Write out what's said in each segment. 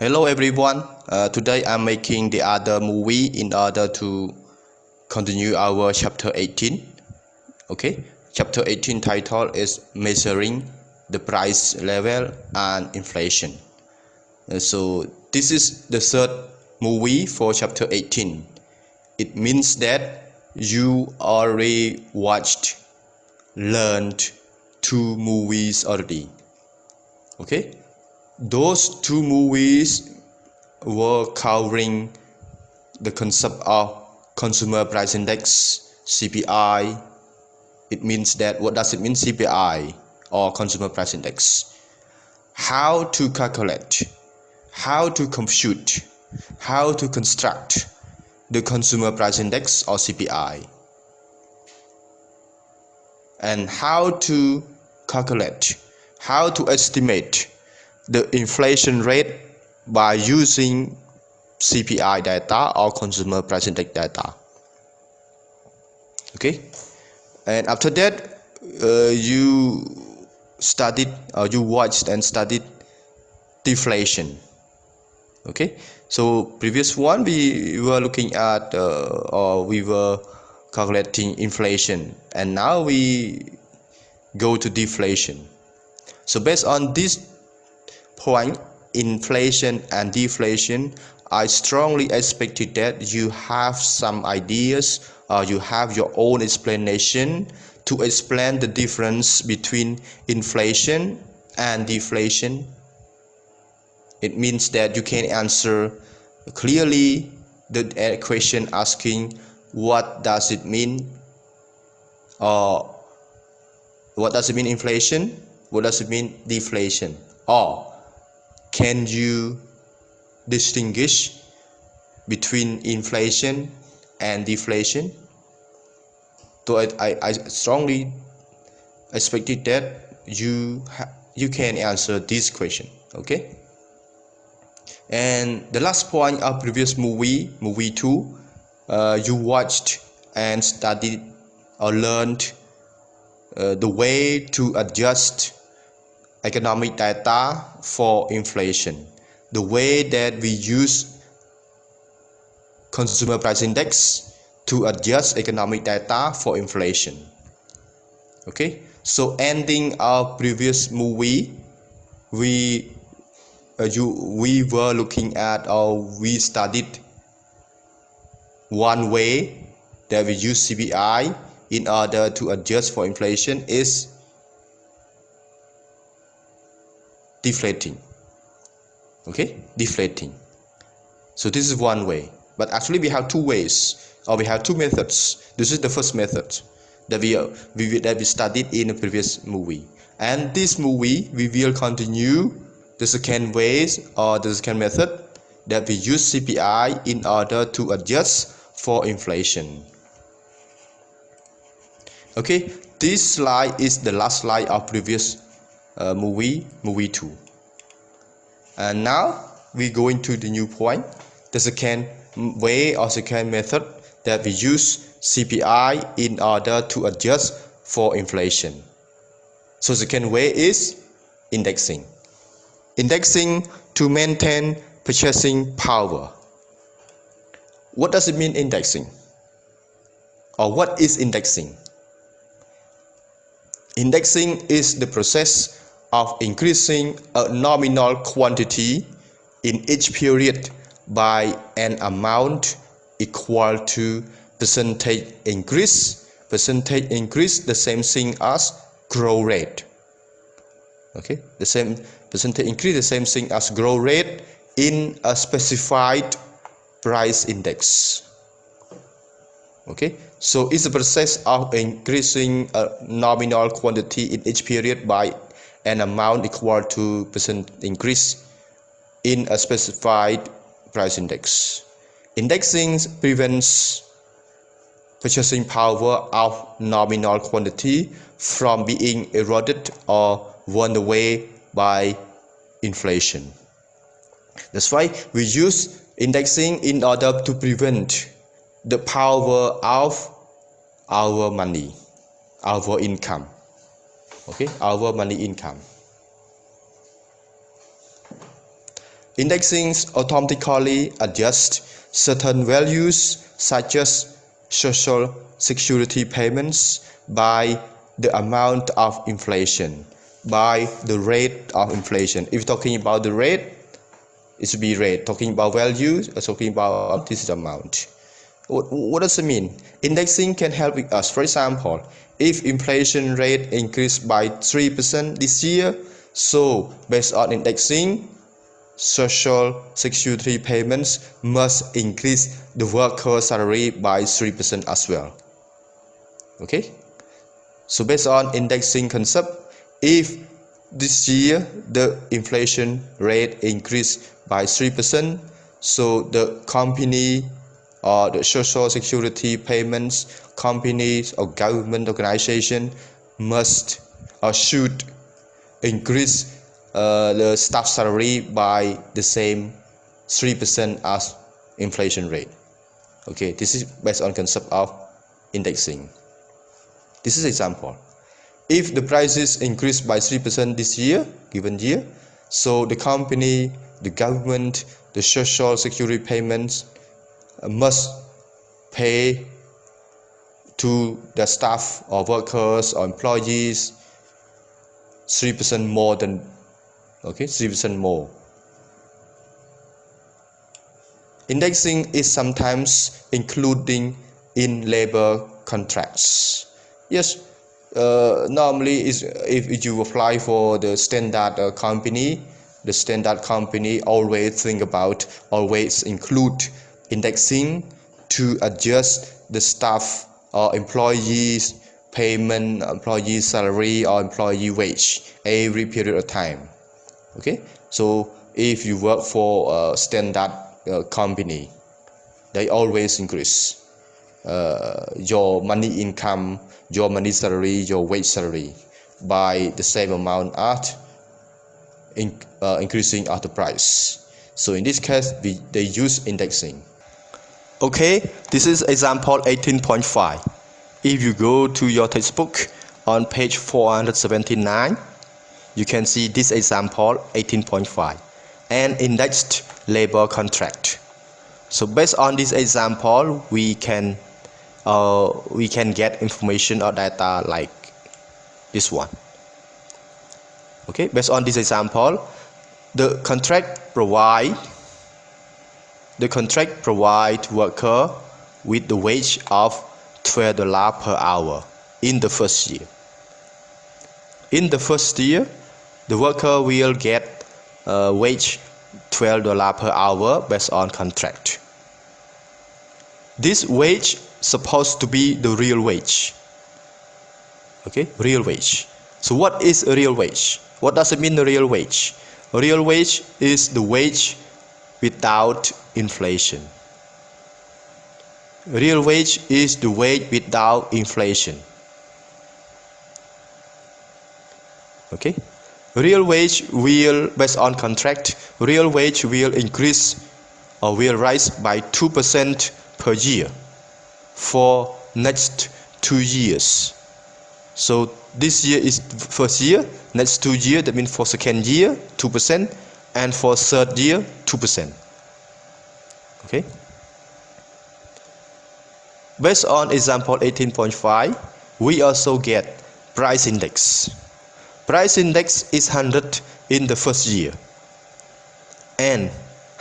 Hello everyone. Today I'm making the other movie in order to continue our chapter 18. Okay, chapter 18 title is measuring the price level and inflation. So this is the third movie for chapter 18. It means that you already learned 2 movies already. Okay, those 2 movies were covering the concept of consumer price index, CPI. It means that, what does it mean, CPI or consumer price index? How to calculate, how to compute, how to construct the consumer price index or CPI, and how to calculate, how to estimate the inflation rate by using CPI data or consumer price index data. Okay, and after that you studied or you watched and studied deflation. Okay, so previous one we were looking at or we were calculating inflation, and now we go to deflation. So based on this point, inflation and deflation, I strongly expected that you have some ideas or you have your own explanation to explain the difference between inflation and deflation. It means that you can answer clearly the question asking what does it mean, or what does it mean inflation, what does it mean deflation, or can you distinguish between inflation and deflation? So I strongly expected that you can answer this question. Okay, and the last point of previous movie 2, you watched and studied or learned the way to adjust economic data for inflation, the way that we use consumer price index to adjust economic data for inflation. Okay, so ending our previous movie, we were looking at, or we studied one way that we use CPI in order to adjust for inflation is deflating. Okay, deflating. So this is one way, but actually we have 2 ways, or we have 2 methods. This is the first method that we studied in the previous movie, and this movie we will continue the second ways or the second method that we use CPI in order to adjust for inflation. Okay, this slide is the last slide of previous movie 2, and now we go into the new point, the second way or second method that we use CPI in order to adjust for inflation. So second way is indexing. Indexing to maintain purchasing power. What does it mean, indexing? Or what is indexing? Indexing is the process of increasing a nominal quantity in each period by an amount equal to percentage increase. Percentage increase, the same thing as growth rate. Okay, the same percentage increase, the same thing as growth rate in a specified price index. Okay, so it's a process of increasing a nominal quantity in each period by an amount equal to percent increase in a specified price index. Indexing prevents purchasing power of nominal quantity from being eroded or worn away by inflation. That's why we use indexing in order to prevent the power of our money, our income. Okay, our money income. Indexing automatically adjusts certain values such as social security payments by the amount of inflation, by the rate of inflation. If talking about the rate, it should be rate. Talking about values, talking about this is amount. What does it mean? Indexing can help us. For example, if inflation rate increased by 3% this year, so based on indexing, social security payments must increase the worker salary by 3% as well. Okay, so based on indexing concept, if this year the inflation rate increased by 3%, so the company or the social security payments companies or government organization must or should increase the staff salary by the same 3% as inflation rate. Okay, this is based on concept of indexing. This is example. If the prices increase by 3% this year, given year, so the company, the government, the social security payments must pay to the staff or workers or employees 3% more than 3% more. Indexing is sometimes including in labor contracts. Yes, normally is if you apply for the standard company, the standard company always include indexing to adjust the staff or employees payment, employee salary or employee wage every period of time. Okay, so if you work for a standard company, they always increase your money income, your money salary, your wage salary by the same amount at increasing of the price. So in this case, they use indexing. Okay, this is example 18.5. If you go to your textbook on page 479, you can see this example 18.5, an indexed labor contract. So based on this example, we can get information or data like this one. Okay, based on this example, the contract provide worker with the wage of $12 per hour in the first year. In the first year, the worker will get wage $12 per hour based on contract. This wage supposed to be the real wage. Okay, real wage. So what is a real wage? What does it mean, the real wage? A real wage is the wage without inflation. Real wage is the wage without inflation. Okay, real wage will, based on contract, real wage will increase or will rise by 2% per year for next 2 years. So this year is first year, next 2 years, that means for second year 2%, and for third year 2%. Okay. Based on example 18.5, we also get price index. Price index is 100 in the first year and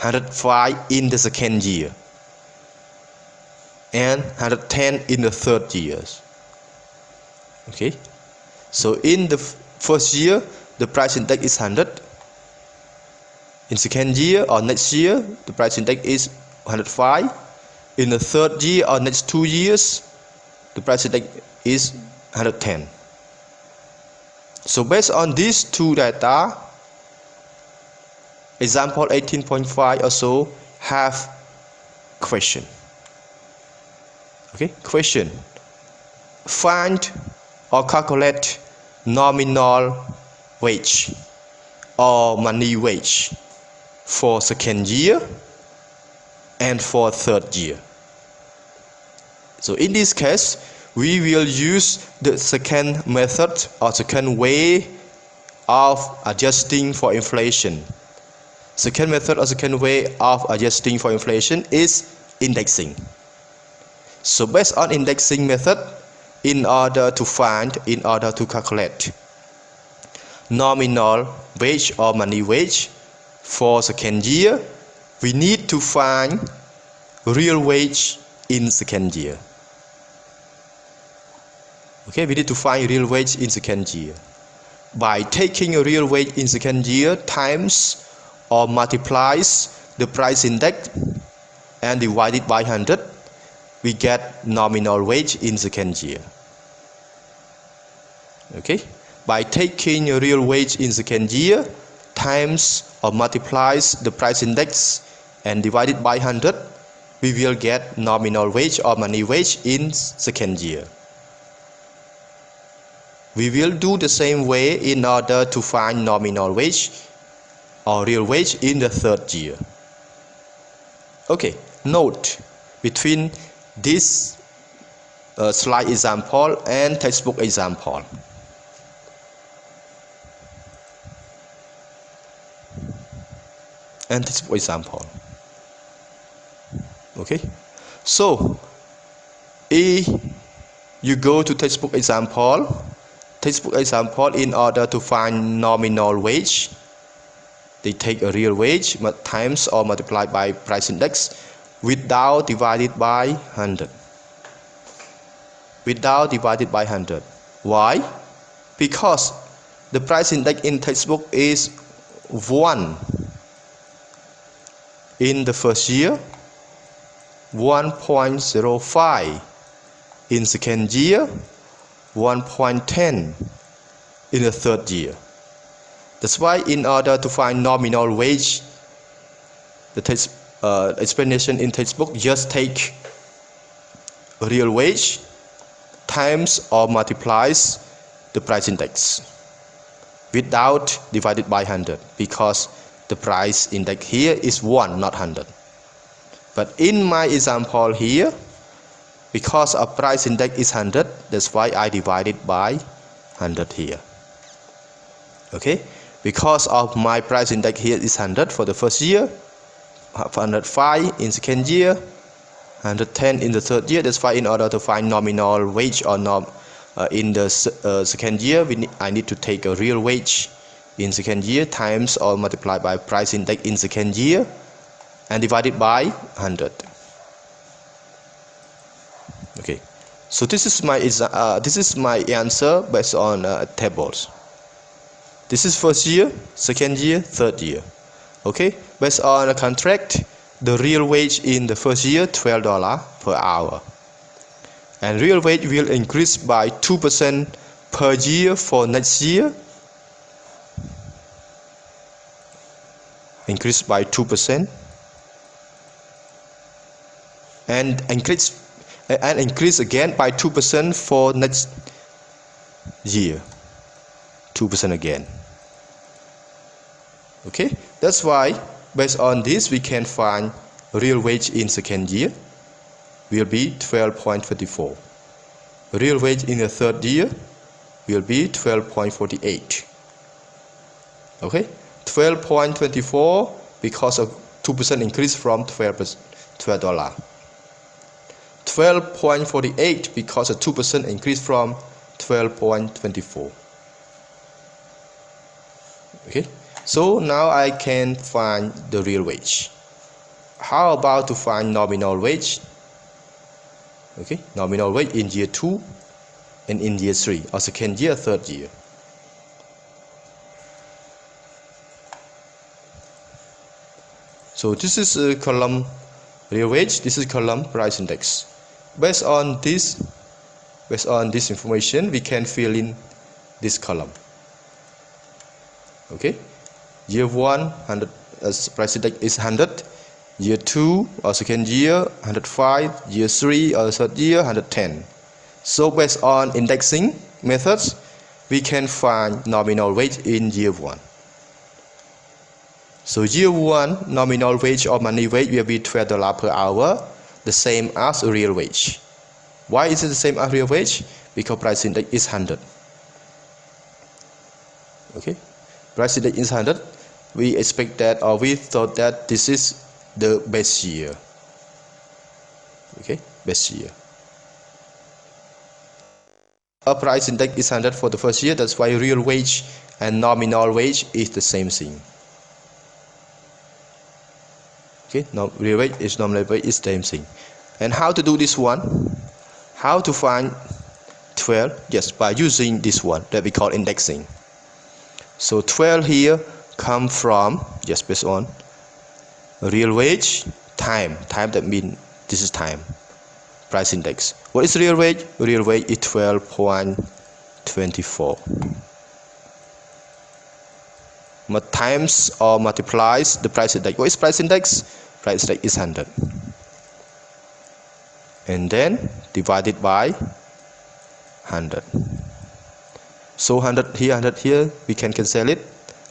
105 in the second year and 110 in the third year. Okay, so in the first year the price index is 100. In second year or next year the price index is 105. In the third year or next 2 years the price index is 110. So based on these two data, example 18.5 also have question. Okay, question. Find or calculate nominal wage or money wage for second year and for third year. So in this case, we will use the second method or second way of adjusting for inflation. Second method or second way of adjusting for inflation is indexing. So based on indexing method, in order to calculate nominal wage or money wage for second year, we need to find real wage in second year. Okay, we need to find real wage in second year. By taking a real wage in second year times or multiplies the price index and divide it by 100, we get nominal wage in second year. Okay, by taking a real wage in second year times or multiplies the price index and divide it by 100, we will get nominal wage or money wage in second year. We will do the same way in order to find nominal wage or real wage in the third year. Okay, note between this slide example and textbook example. Okay, so if you go to textbook example, in order to find nominal wage, they take a real wage times or multiplied by price index without divided by 100. Why? Because the price index in textbook is 1 in the first year, 1.05 in second year, 1.10 in the third year. That's why in order to find nominal wage, the explanation in textbook just take real wage times or multiplies the price index without divided by 100, because the price index here is 1, not 100. But in my example here, because our price index is 100, that's why I divided by 100 here. Okay, because of my price index here is 100 for the first year, 105 in second year, 110 in the third year. That's why in order to find nominal wage or in the second year, I need to take a real wage in second year times or multiply by price index in second year and divided by 100. Okay, so this is my answer based on tables. This is first year, second year, third year. Okay, based on a contract, the real wage in the first year $12 per hour, and real wage will increase by 2% per year for next year. Increase by 2% and increase again by 2% for next year, 2% again. Okay, that's why based on this we can find real wage in second year will be 12.24. Real wage in the third year will be 12.48. Okay, 12.24 because of 2% increase from $12. 12.48 because of 2% increase from 12.24. Okay, so now I can find the real wage. How about to find nominal wage? Okay, nominal wage in year 2 and in year 3, or second year, third year. So this is a column real wage, this is column price index. Based on this information, we can fill in this column. Okay, year 1 price index is 100, year 2 or second year 105, year 3 or third year 110. So based on indexing methods, we can find nominal wage in year 1. So year 1 nominal wage or money wage will be $12 per hour, the same as real wage. Why is it the same as real wage? Because price index is 100. Okay, price index is 100. we expect that, or we thought that this is the best year. Okay, best year. A price index is 100 for the first year. That's why real wage and nominal wage is the same thing. Okay, no, real wage is nominal wage is the same thing. And how to do this one? How to find 12? Yes, by using this one that we call indexing. So 12 here come from, just based on real wage, time. Time, that means this is time. Price index. What is real wage? Real wage is 12.24. Times or multiplies the price index. What is price index? Price index is 100. And then divided by 100. So 100 here, 100 here, we can cancel it.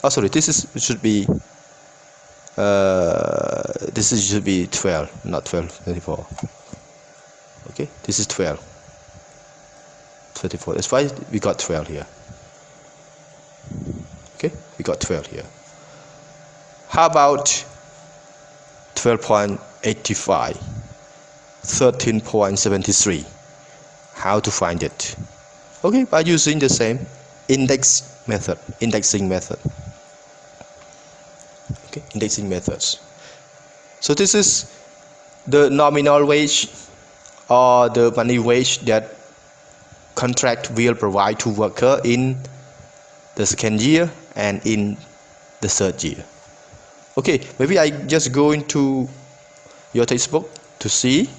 Oh, sorry, this should be 12, not 12.24. Okay, this is 12.24. That's why we got 12 here. Okay, we got 12 here. How about 12.85, 13.73? How to find it? Okay, by using the same indexing method. Okay, indexing methods. So this is the nominal wage or the money wage that contract will provide to worker in the second year and in the third year. Okay, maybe I just go into your textbook to see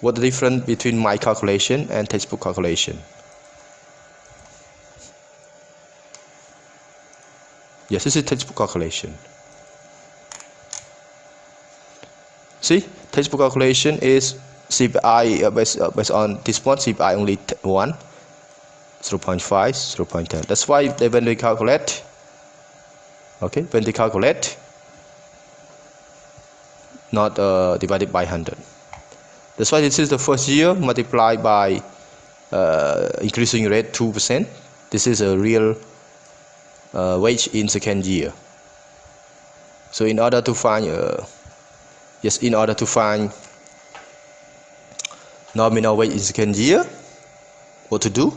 what the difference between my calculation and textbook calculation. Yes, this is textbook calculation. See, textbook calculation is CPI based on this one, CPI only 1, 0.5, 0.10. That's why when they calculate, okay, when they calculate, not divided by 100. That's why this is the first year multiplied by increasing rate 2%. This is a real wage in second year. So in order to find nominal wage in second year, what to do?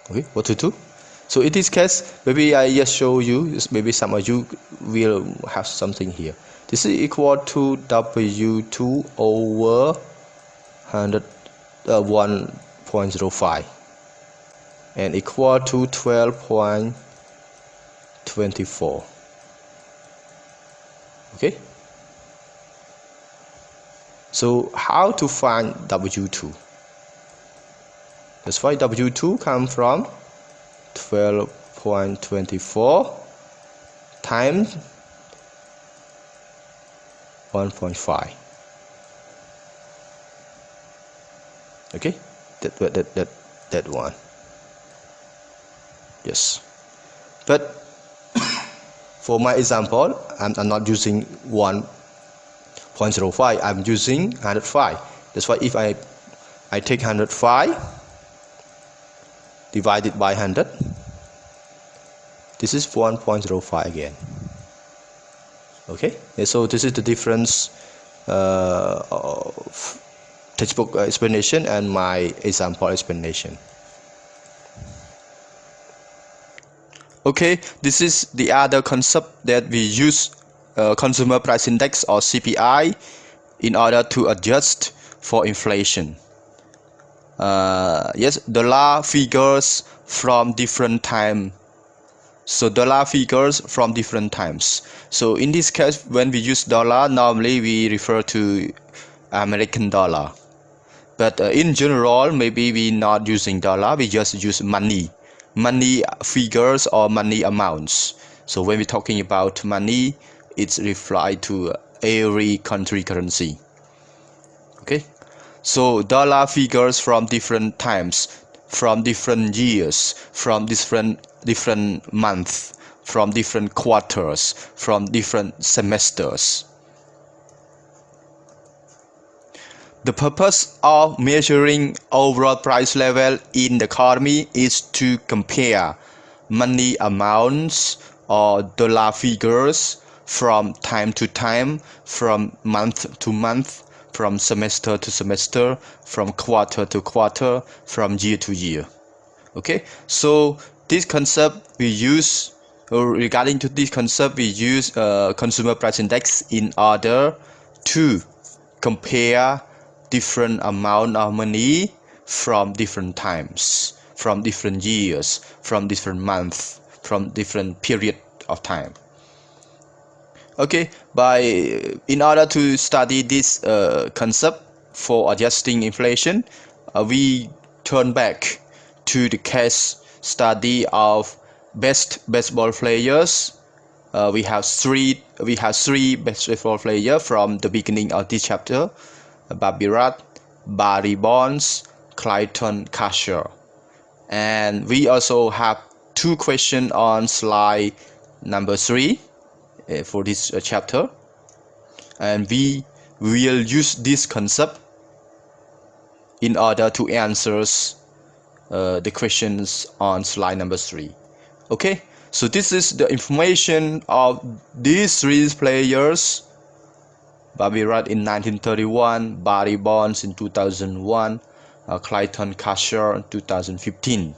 Okay, what to do? So in this case, maybe I just show you, maybe some of you will have something here. This is equal to W2 over 1.05 and equal to 12.24. Okay, so how to find W2? That's why W2 comes from 12.24 times 1.5. Okay, that one. Yes, but for my example, I'm not using 1.05. I'm using 105. That's why if I take 105 divided by 100, this is 1.05 again. Okay, and so this is the difference of textbook explanation and my example explanation. Okay, this is the other concept that we use consumer price index or CPI in order to adjust for inflation. Yes, dollar figures from different time. So dollar figures from different times. So in this case, when we use dollar, normally we refer to American dollar. But in general, maybe we not using dollar, we just use money figures or money amounts. So when we're talking about money, it's referred to every country currency. Okay, so dollar figures from different times, from different years, from different months, from different quarters, from different semesters. The purpose of measuring overall price level in the economy is to compare money amounts or dollar figures from time to time, from month to month, from semester to semester, from quarter to quarter, from year to year. Okay, so this concept we use, regarding to this concept, we use consumer price index in order to compare different amount of money from different times, from different years, from different months, from different period of time. Okay, in order to study this concept for adjusting inflation, we turn back to the case study of best baseball players. We have three best baseball players from the beginning of this chapter: Bobby Rudd, Barry Bonds, Clayton Kershaw. And we also have two questions on slide number 3 for this chapter, and we will use this concept in order to answer the questions on slide number 3. Okay, so this is the information of these three players: Bobby Rudd in 1931, Barry Bonds in 2001, Clayton Kershaw in 2015.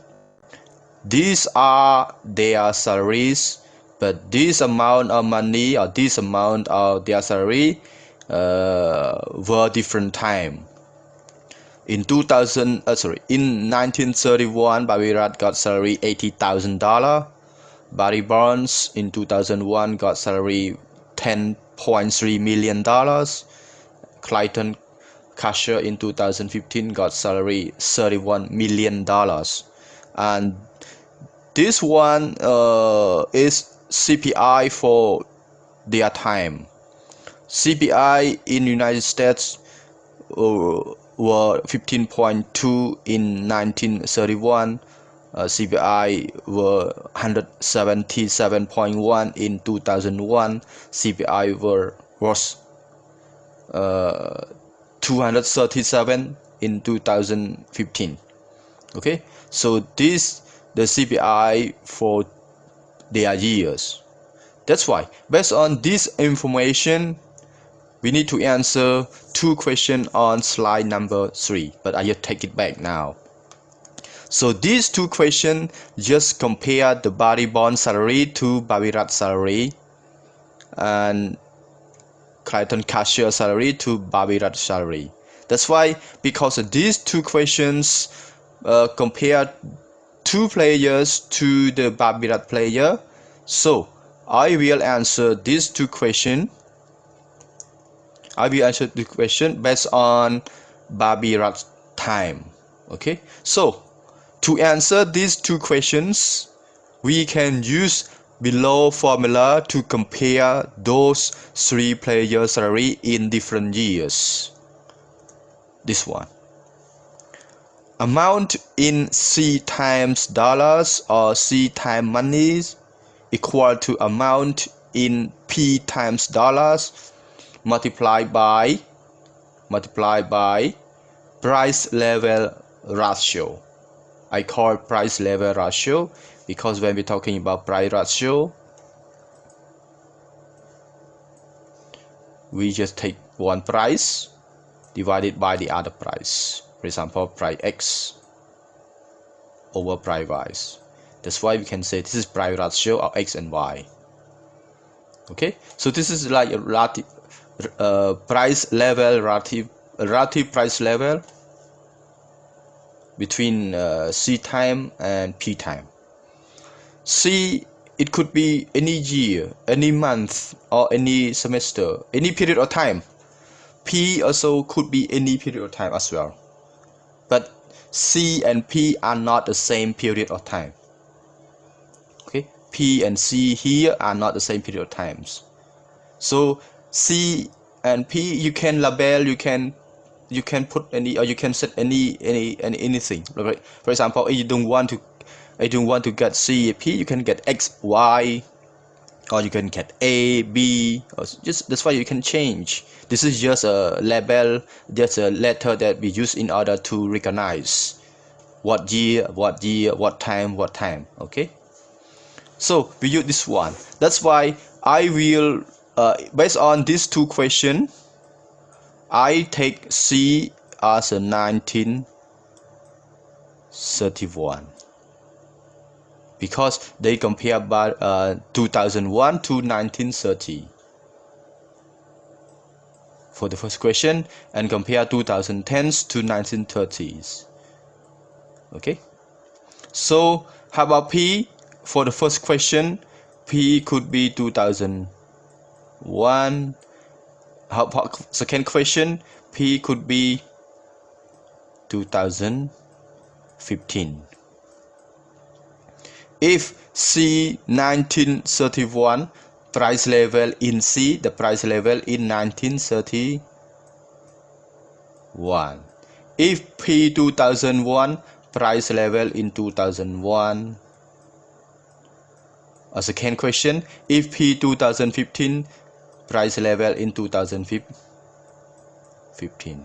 These are their salaries, but this amount of money or this amount of their salary were different time. In 1931, Bobby Rudd got salary $80,000. Barry Bonds in 2001 got salary $10.3 million. Clayton Kershaw in 2015 got salary $31 million. And this one is CPI for their time. CPI in United States were 15.2 in 1931. CPI were 177.1 in 2001. CPI was 237 in 2015. Okay, so this the CPI for their years. That's why, based on this information, we need to answer two questions on slide number 3, but I just take it back now. So these two questions just compare the Barry Bonds salary to Bobby Rudd salary, and Clayton Kershaw salary to Bobby Rudd salary. That's why, because of these two questions compare two players to the Bobby Rudd player, so I will answer these two questions. I will answer the question based on Bobby Rudd's time. Okay, so to answer these two questions, we can use below formula to compare those three players' salary in different years. This one. Amount in C times dollars or C times monies equal to amount in P times dollars multiplied by price level ratio. I call price level ratio because when we're talking about price ratio, we just take one price divided by the other price. For example, price X over price Y. That's why we can say this is price ratio of X and Y. Okay, so this is like a relative price level, relative price level between C time and P time. C, it could be any year, any month, or any semester, any period of time. P also could be any period of time as well. But C and P are not the same period of time. Okay, P and C here are not the same period of times. So C and P, you can label, you can put any, or you can set anything. For example, if you don't want to get C, P, you can get X, Y, or you can get A, B, or just that's why you can change. This is just a label, just a letter that we use in order to recognize what year, what time. Okay, so we use this one. That's why I will based on these two questions, I take C as a 1931 because they compare about 2001 to 1930 for the first question, and compare 2010s to 1930s. Okay, so how about P? For the first question, P could be 2001. How about second question? P could be 2015. If C 1931, price level in C, the price level in 1931. If P 2001, price level in 2001. A second question, if P 2015, price level in 2015.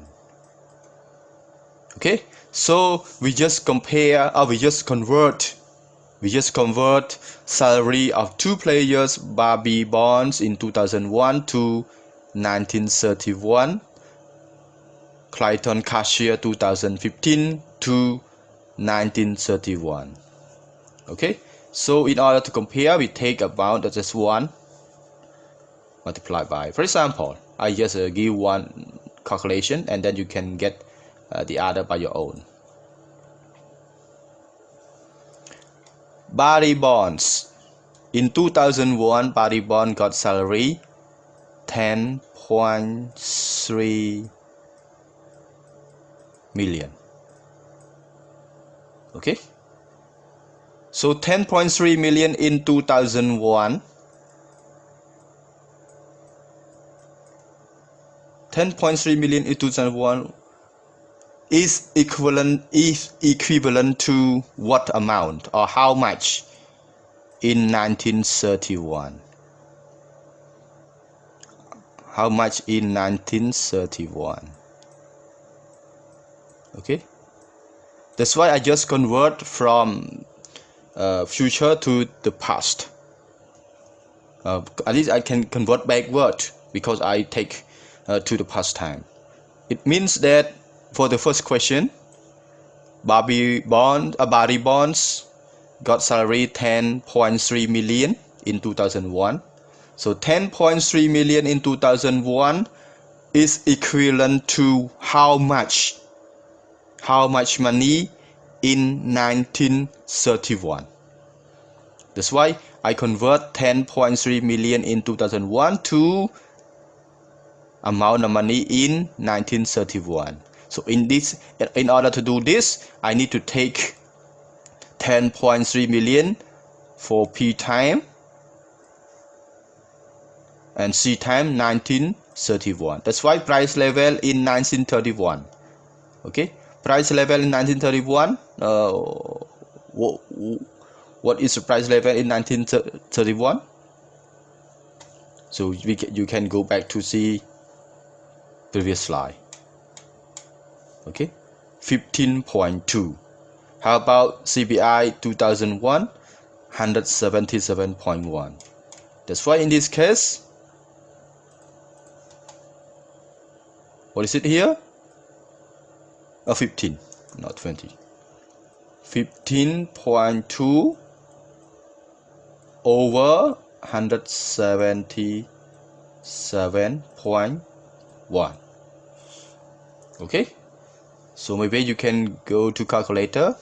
Okay, so we just compare, or we just convert salary of two players, Barbie Bonds in 2001 to 1931, Clayton Cashier 2015 to 1931. Okay, so in order to compare, we take about just one multiplied by, for example, I just give one calculation and then you can get the other by your own. Body Bonds. In 2001, Body Bond got salary 10.3 million. Okay, so 10.3 million in 2001. 10.3 million in 2001 is equivalent to what amount or how much in 1931? How much in 1931? Okay, that's why I just convert from future to the past. At least I can convert backward because I take to the past time. It means that for the first question, Body Bonds got salary 10.3 million in 2001. So 10.3 million in 2001 is equivalent to how much money in 1931. That's why I convert 10.3 million in 2001 to amount of money in 1931. So in order to do this, I need to take 10.3 million for P time and C time 1931. That's why price level in 1931. Okay, price level in 1931. What is the price level in 1931? So you can go back to see previous slide. Okay, 15.2. How about CPI 2001? 177.1. That's why in this case, what is it here? 15, not 20. 15.2 over 177.1. Okay, so maybe you can go to calculator.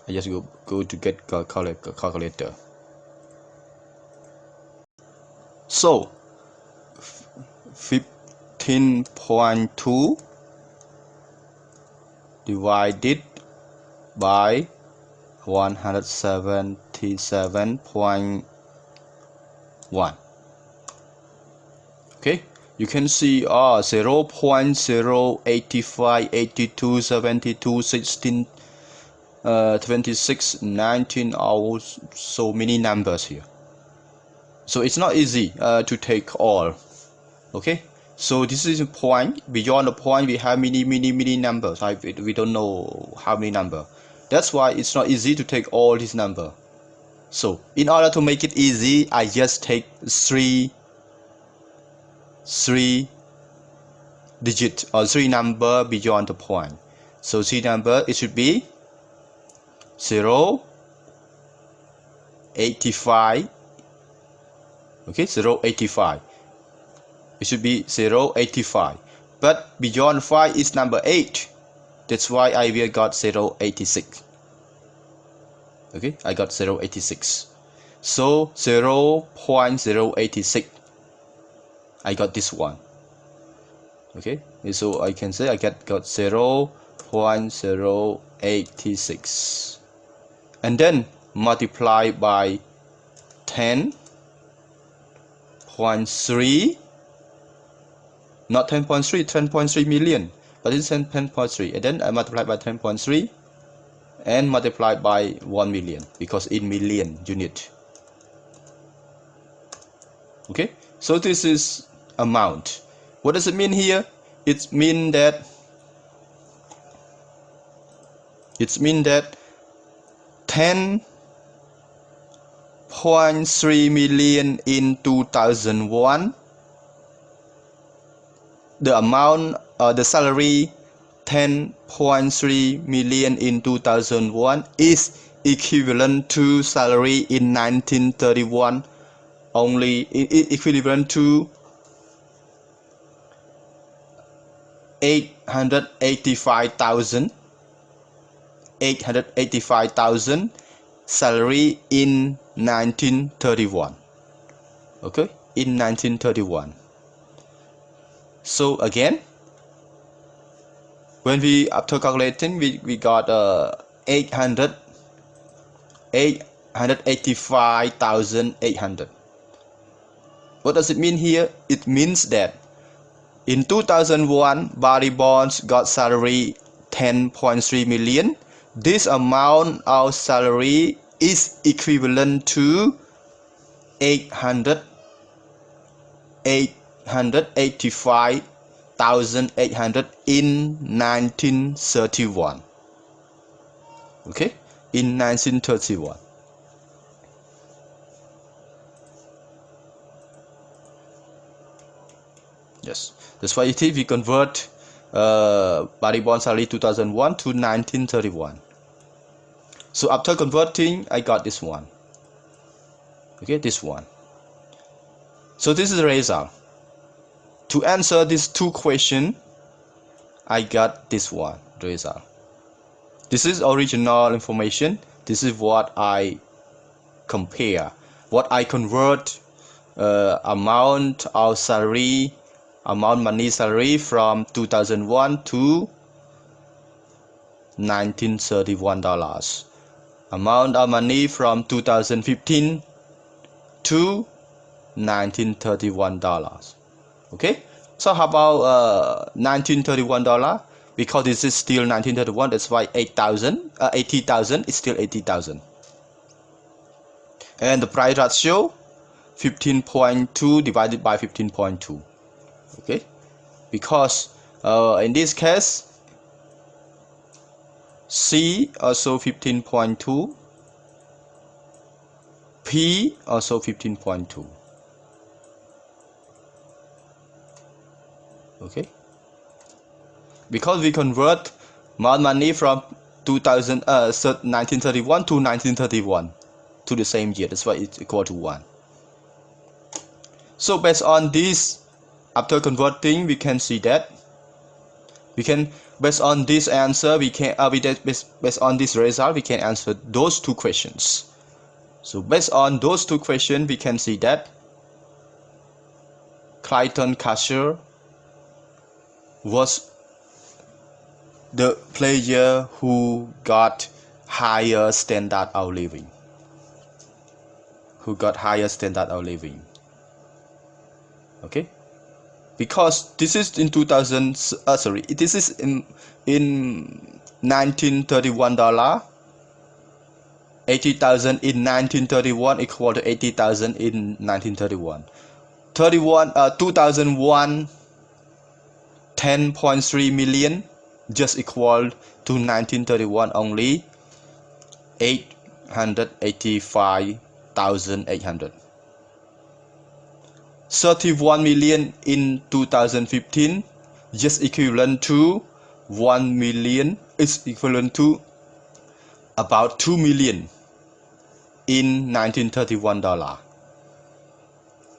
I just go to get calculator. So 15.2 divided by 177.1. Okay, you can see 0.085, 82, 72, 16, 26, 19, or so many numbers here. So it's not easy to take all. Okay, so this is a point. Beyond the point, we have many numbers. We don't know how many number. That's why it's not easy to take all these number. So in order to make it easy, I just take three digit or three number beyond the point. So three number, it should be 0, 85. Okay, 0, 85. It should be 0, 85. But beyond 5 is number 8. That's why I will got 0, 86. Okay, I got 0, 86. So 0.086. I got this one. Okay, so I can say I got 0.086. And then multiply by 10.3. Not 10.3, 10.3 million, but it's 10.3. And then I multiply by 10.3 and multiply by 1 million, because in million unit. Okay, so this is amount. What does it mean here? It means that 10.3 million in 2001. The amount, the salary 10.3 million in 2001 is equivalent to salary in 1931 only, equivalent to 885,000 salary in 1931. Okay, in 1931. So again, when we after calculating, we got 885,800. What does it mean here? It means that in 2001, Barry Bonds got salary 10.3 million. This amount of salary is equivalent to 885,800 in 1931. Okay, in 1931. Yes, that's why it is we convert Barry Bond salary 2001 to 1931. So after converting, I got this one. Okay, this one. So this is the result. To answer these two questions, I got this one, the result. This is original information. This is what I compare, what I convert amount of salary, amount money salary from 2001 to $1931. Amount of money from 2015 to $1931. Okay, so how about $1931? Because this is still 1931, that's why 80,000 is still 80,000. And the price ratio 15.2 divided by 15.2. Okay, because in this case C also 15.2, P also 15.2. Okay, because we convert more money from 1931 to 1931 to the same year, that's why it's equal to 1. So based on this, after converting, we can see that based on this answer, based on this result, we can answer those two questions. So based on those two questions, we can see that Clayton Casher was the player who got higher standard of living. Okay, because this is in 2000. This is in $1931. 80,000 in 1931 equal to 80,000 in 1931. 2001 10.3 million just equal to 1931 only 885,800. 31 million in 2015 just equivalent to 1 million is equivalent to about 2 million in 1931 dollar.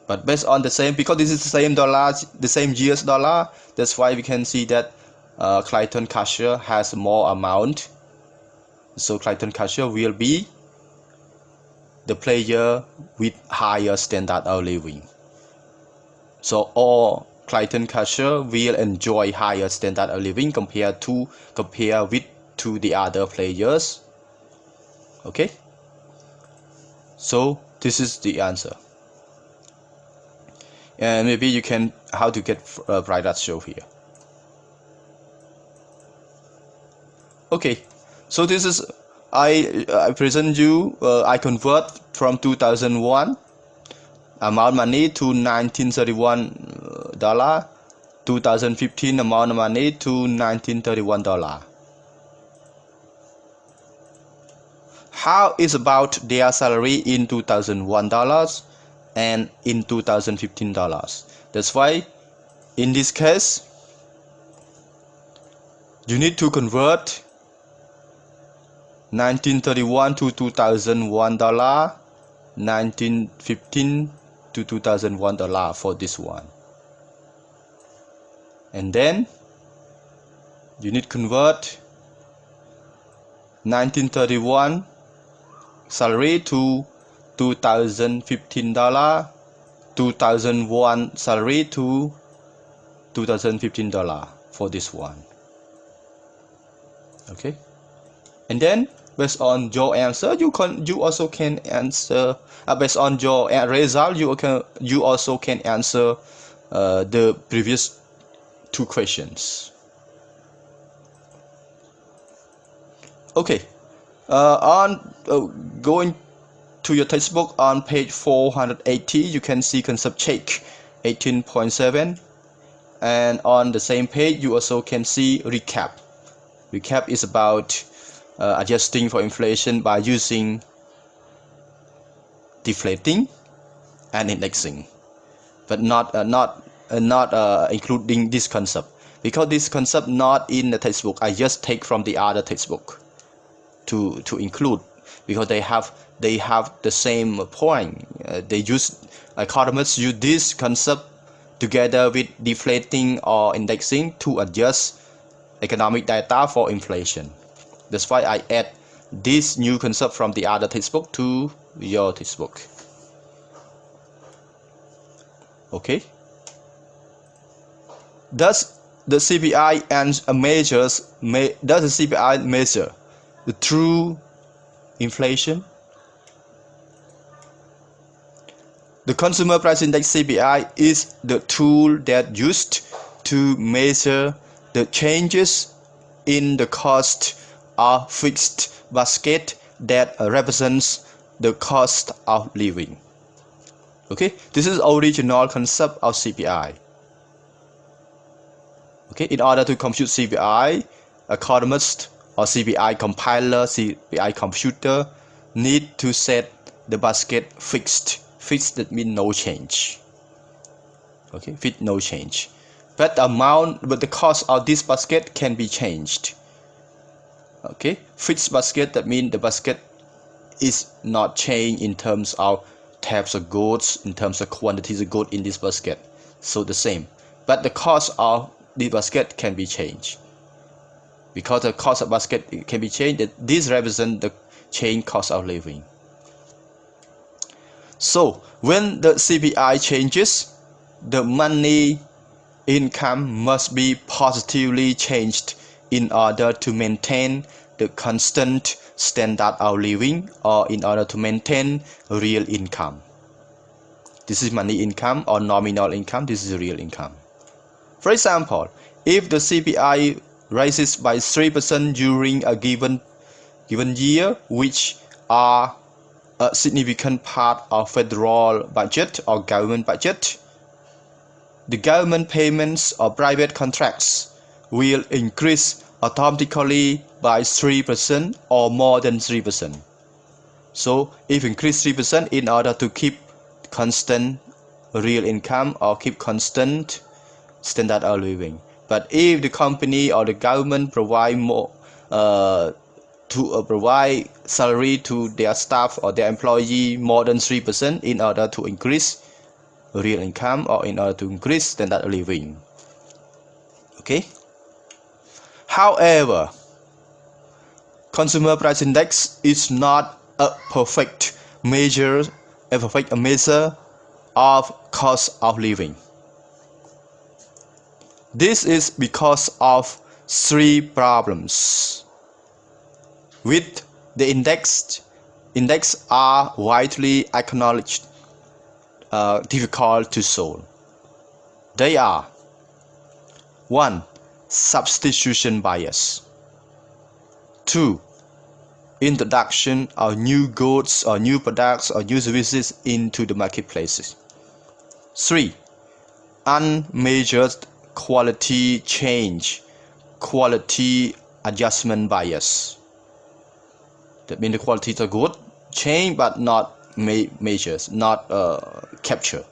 But based on the same, because this is the same dollar, the same US dollar, that's why we can see that Clayton Cashier has more amount. So Clayton Cashier will be the player with higher standard of living. So all Clayton Cashier will enjoy higher standard of living compared with the other players. Okay. So this is the answer. And maybe you can how to get bright show here. Okay, so this is I present you I convert from 2001 amount money to 1931 dollar, 2015 amount of money to 1931 dollar. How is about their salary in 2001 dollars and in 2015 dollars? That's why in this case you need to convert 1931 to 2001 dollar, 1915 to 2001 dollar for this one, and then you need to convert 1931 salary to 2015 dollar, 2001 salary to 2015 dollar for this one. Okay, and then based on your answer, you also can answer based on your result. You also can answer the previous two questions. Okay, going to your textbook on page 480, you can see concept check 18.7, and on the same page you also can see recap. Recap is about adjusting for inflation by using deflating and indexing, but not including this concept, because this concept not in the textbook. I just take from the other textbook to include, because they have the same point. Economists use this concept together with deflating or indexing to adjust economic data for inflation. That's why I add this new concept from the other textbook to your textbook. Okay. Does the CPI measure the true inflation? The Consumer Price Index CPI is the tool that used to measure the changes in the cost of fixed basket that represents the cost of living. Okay, this is original concept of CPI. Okay, in order to compute CPI, economist or CPI compiler, CPI computer need to set the basket fixed. Fixed that means no change. Okay, fixed no change. But the cost of this basket can be changed. Okay, fixed basket that means the basket is not changed in terms of types of goods, in terms of quantities of goods in this basket. So the same. But the cost of the basket can be changed. Because the cost of basket can be changed, this represents the change cost of living. So when the CPI changes, the money income must be positively changed in order to maintain the constant standard of living, or in order to maintain real income. This is money income or nominal income. This is real income. For example, if the CPI rises by 3% during a given year, which are a significant part of federal budget or government budget, the government payments or private contracts will increase automatically by 3% or more than 3%. So if increase 3% in order to keep constant real income or keep constant standard of living. But if the company or the government provide more provide salary to their staff or their employee more than 3% in order to increase real income or in order to increase standard of living. Okay. However, consumer price index is not a perfect measure of cost of living. This is because of three problems. With the index are widely acknowledged difficult to solve. They are: 1. Substitution bias. 2. Introduction of new goods or new products or new services into the marketplaces. 3. Unmeasured quality change, quality adjustment bias. That means the quality is good, change but not measures, not capture.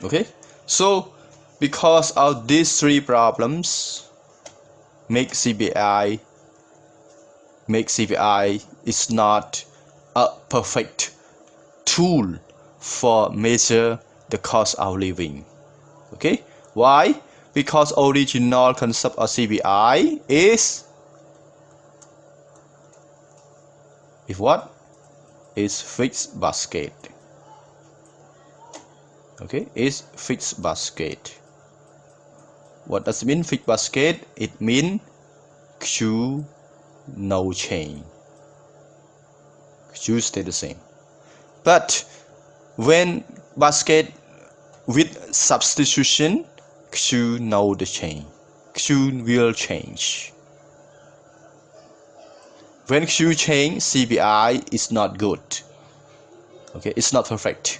Okay, so because of these three problems, make CPI is not a perfect tool for measure the cost of living. Okay, why? Because original concept of CPI is what? Is fixed basket. Okay, is fixed basket. What does it mean, fixed basket? It means Q no change. Q stay the same. But when basket with substitution, Q no the change. Q will change. When Q change, CPI is not good. Okay, it's not perfect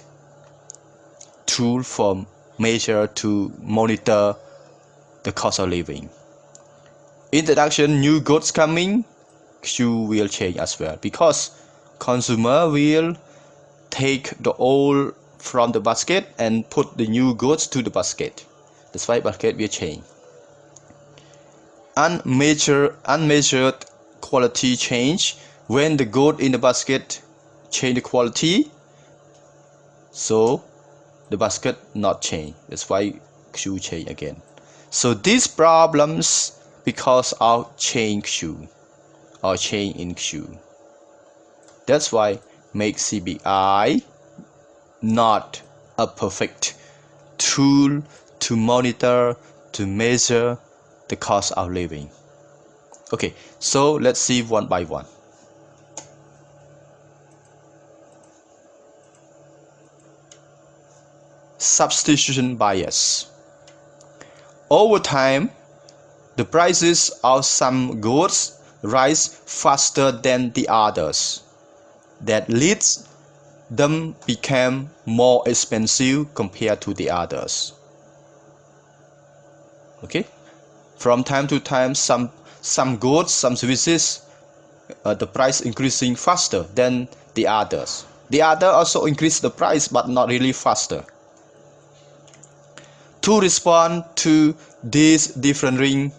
tool for measure to monitor the cost of living. Introduction new goods coming, Q will change as well, because consumer will take the old from the basket and put the new goods to the basket. That's why basket will change. Unmeasured quality change, when the good in the basket change the quality, so the basket not change. That's why Q change again. So these problems because of change Q or change in Q. That's why make CPI not a perfect tool to monitor, to measure the cost of living. Okay, so let's see one by one. Substitution bias. Over time, the prices of some goods rise faster than the others. That leads them become more expensive compared to the others. Okay, from time to time, some goods, some services, the price increasing faster than the others. The other also increase the price, but not really faster. To respond to these differing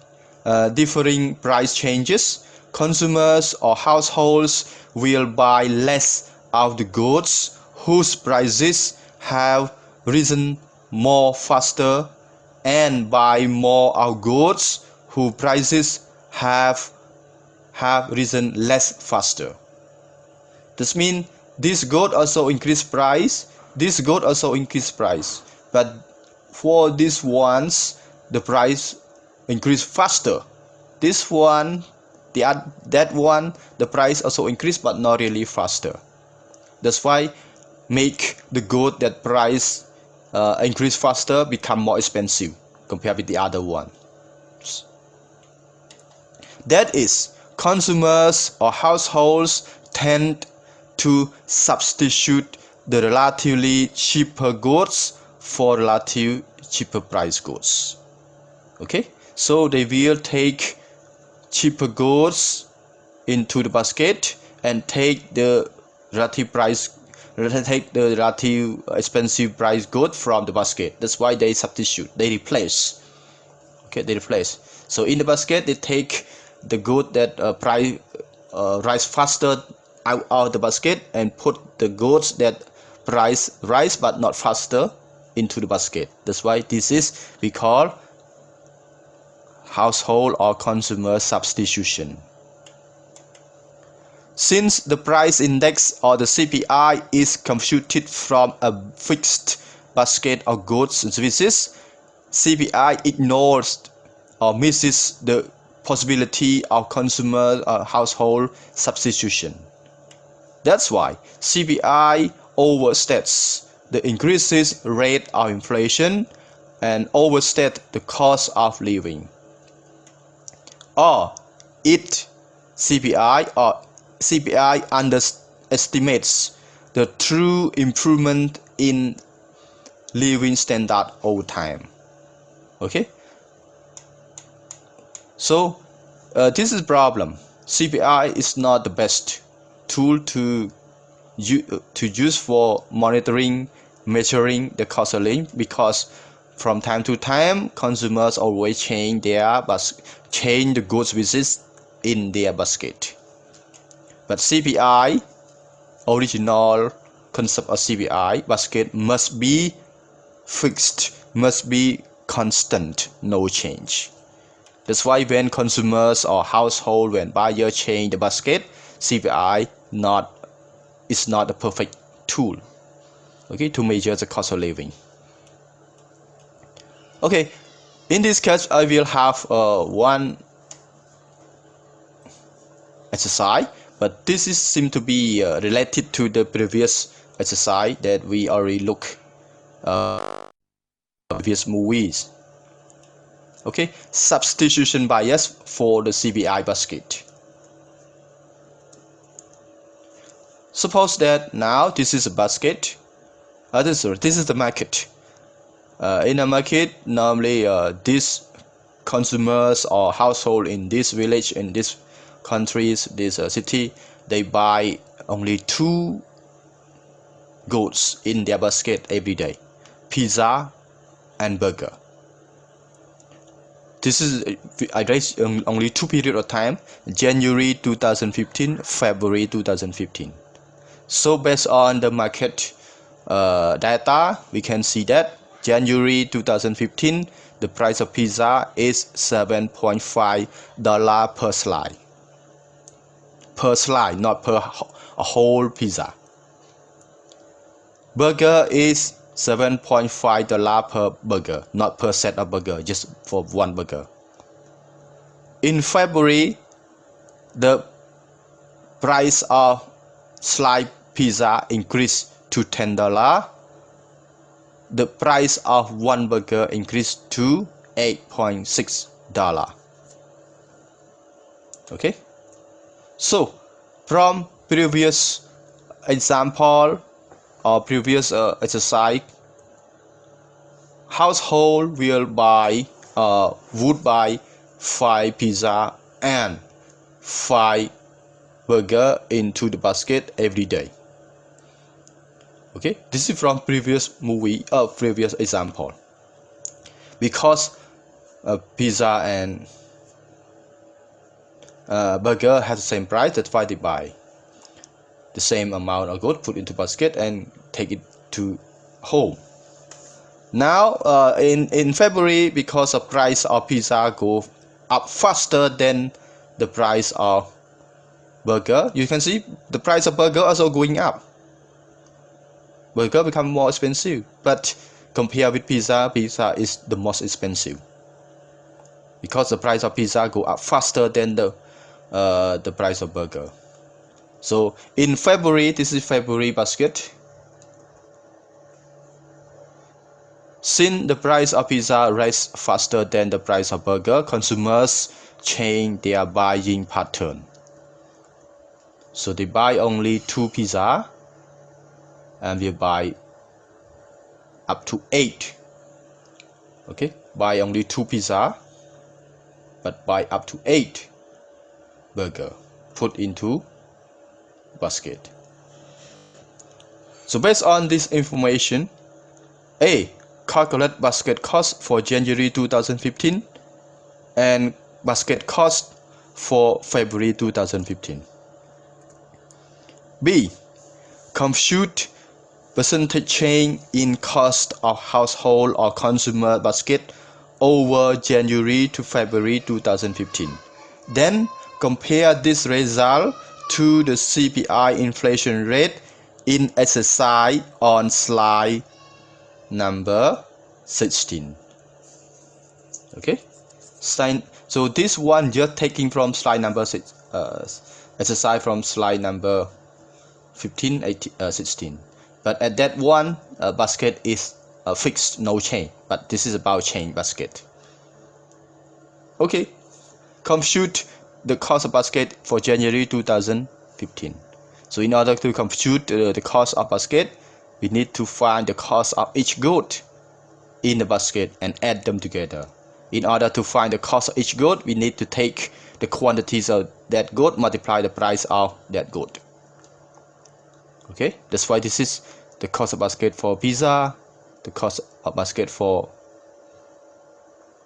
price changes, consumers or households will buy less of the goods whose prices have risen more faster and buy more of goods whose prices have risen less faster. This means this good also increase price, this good also increase price, but for these ones the price increase faster. This one, that one, the price also increase but not really faster. That's why make the good that price increase faster become more expensive compared with the other one. That is, consumers or households tend to substitute the relatively cheaper goods for relative cheaper price goods. Okay, so they will take cheaper goods into the basket and take the relative expensive price good from the basket. That's why they substitute, they replace. Okay, they replace. So in the basket they take the good that price rise faster out of the basket and put the goods that price rise but not faster into the basket. That's why this is we call household or consumer substitution. Since the price index or the CPI is computed from a fixed basket of goods and services, CPI ignores or misses the possibility of consumer or household substitution. That's why CPI overstates the increases rate of inflation and overstates the cost of living. Or CPI underestimates the true improvement in living standard over time. Okay, so this is a problem. CPI is not the best tool to use for monitoring, measuring the cost of living, because from time to time consumers always change the goods pieces in their basket. But CPI, original concept of CPI basket, must be fixed, must be constant, no change. That's why when consumers or household, when buyers change the basket, CPI is not a perfect tool, okay, to measure the cost of living. Okay, in this case I will have one exercise, but this is seem to be related to the previous exercise that we already looked previous movies. Okay, substitution bias for the CPI basket. Suppose that now this is a basket. This is the market. In a market, normally these consumers or household in this village, in this countries, this city, they buy only 2 goods in their basket every day: pizza and burger. This is only 2 periods of time: January 2015, February 2015. So based on the market data, we can see that January 2015, the price of pizza is $7.5 per slice. Per slice, not per a whole pizza. Burger is $7.5 per burger, not per set of burger, just for one burger. In February, the price of slice pizza increased to $10. The price of one burger increased to $8.6. Okay, so from previous example or previous exercise, household will would buy 5 pizza and 5 burger into the basket every day. Okay, this is from previous previous example. Because pizza and burger has the same price, that's why they buy the same amount of goods, put into basket and take it to home. Now in February, because the price of pizza go up faster than the price of burger, you can see the price of burger also going up. Burger become more expensive, but compared with pizza, pizza is the most expensive because the price of pizza go up faster than the price of burger. So in February, this is February basket. Since the price of pizza rises faster than the price of burger, consumers change their buying pattern. So they buy only 2 pizza and we buy up to 8. Okay, buy only 2 pizza but buy up to 8 burger, put into basket. So based on this information, A. Calculate basket cost for January 2015 and basket cost for February 2015. B. Compute percentage change in cost of household or consumer basket over January to February 2015. Then compare this result to the CPI inflation rate in exercise on slide number 16. Okay, so this one just taking from slide number 6, exercise from slide number 15, 18, 16. But at that one, basket is fixed, no change. But this is about change basket. Okay, compute the cost of basket for January 2015. So in order to compute the cost of basket, we need to find the cost of each good in the basket and add them together. In order to find the cost of each good, we need to take the quantities of that good, multiply the price of that good. Okay, that's why this is the cost of basket for pizza, the cost of basket for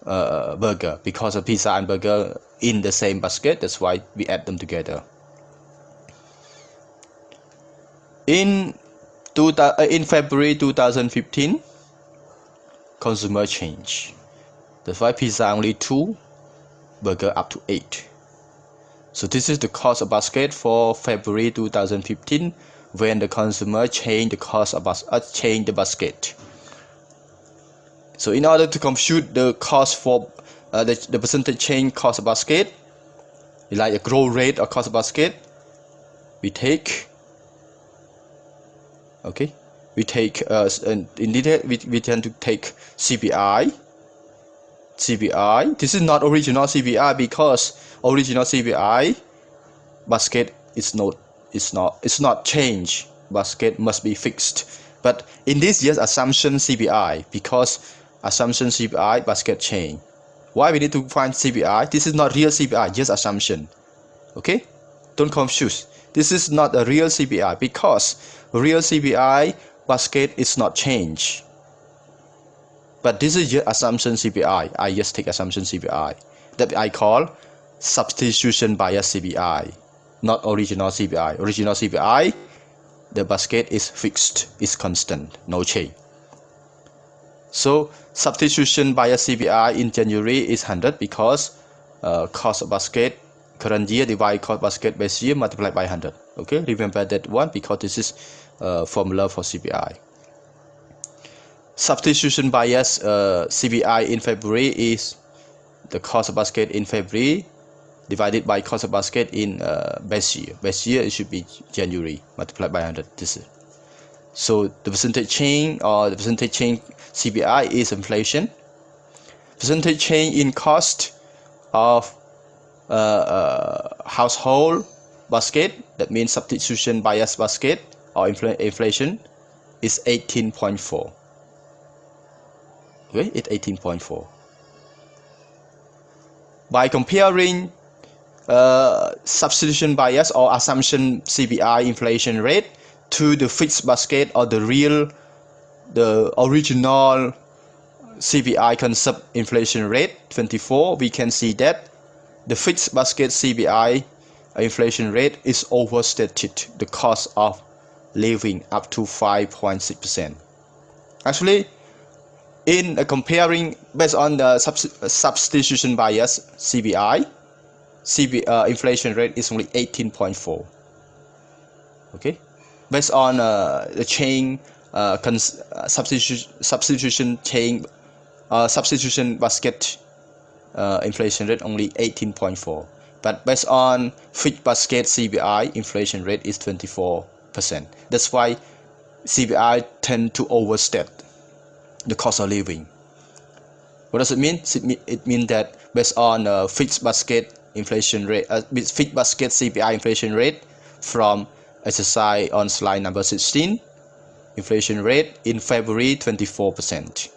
burger, because of pizza and burger in the same basket. That's why we add them together. In February 2015, consumer change. That's why pizza only 2, burger up to 8. So this is the cost of basket for February 2015 when the consumer change the cost of change the basket. So in order to compute the cost for the percentage change cost of basket, like a growth rate or cost of basket, we take in detail we tend to take CPI. This is not original CPI because original CPI basket is not change. Basket must be fixed. But in this year's assumption CPI, because assumption CPI basket change. Why we need to find CPI? This is not real CPI, just assumption. Okay, don't confuse. This is not a real CPI because real CPI basket is not change. But this is just assumption CPI. I just take assumption CPI that I call substitution bias CPI, not original CPI. Original CPI, the basket is fixed, is constant, no change. So substitution bias CPI in January is 100 because cost of basket current year divided cost basket base year multiplied by 100. Okay, remember that one because this is formula for CPI. Substitution bias CPI in February is the cost of basket in February divided by cost of basket in base year. Base year it should be January multiplied by 100. This is. So the percentage change or the percentage change CPI is inflation. Percentage change in cost of household basket, that means substitution bias basket or inflation, is 18.4. Okay, it's 18.4. By comparing substitution bias or assumption CPI inflation rate to the fixed basket or the original CPI concept inflation rate 24, we can see that the fixed basket CPI inflation rate is overstated the cost of living up to 5.6%. Actually, in comparing based on the substitution bias CPI inflation rate is only 18.4. Okay, based on the chain substitution chain substitution basket inflation rate only 18.4, but based on fixed basket CPI inflation rate is 24%. That's why CPI tend to overstate. the cost of living. What does it mean? It means that based on fixed basket inflation rate, fixed basket CPI inflation rate from exercise on slide number 16, inflation rate in February 24%.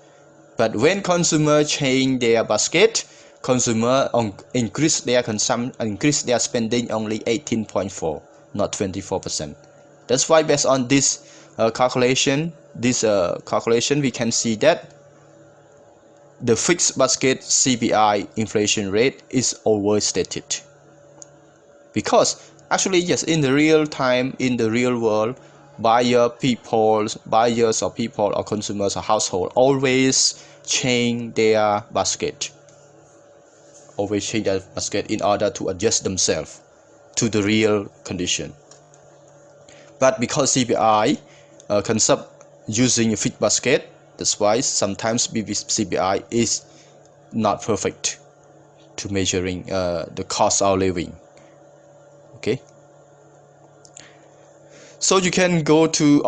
But when consumer change their basket, consumer increase their consumption, increase their spending only 18.4, not 24%. That's why based on this calculation, we can see that the fixed basket CPI inflation rate is overstated. Because actually, yes, in the real time, in the real world, buyers or people or consumers or household always change their basket. In order to adjust themselves to the real condition. But because CPI concept using a fixed basket, that's why sometimes CPI is not perfect to measuring the cost of living. Okay. So you can go to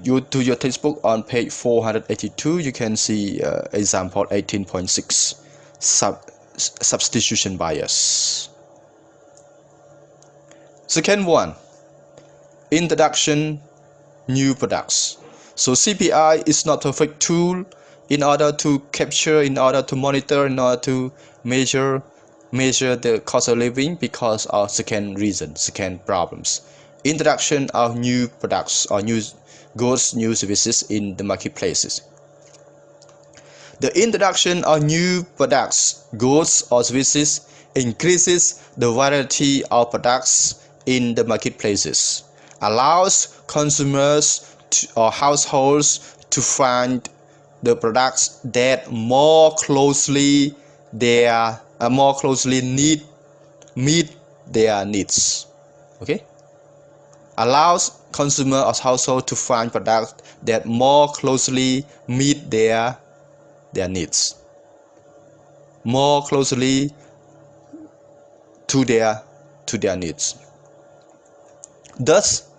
your textbook on page 482. You can see example 18.6 substitution bias. Second one, introduction new products. So CPI is not a perfect tool in order to capture, in order to monitor, in order to measure the cost of living because of second problems. Introduction of new products or new goods, new services in the marketplaces. The introduction of new products, goods or services increases the variety of products in the marketplaces, allows consumers or households to find the products that more closely meet their needs. Okay, allows consumer or household to find products that more closely meet their needs, more closely to their needs. Thus,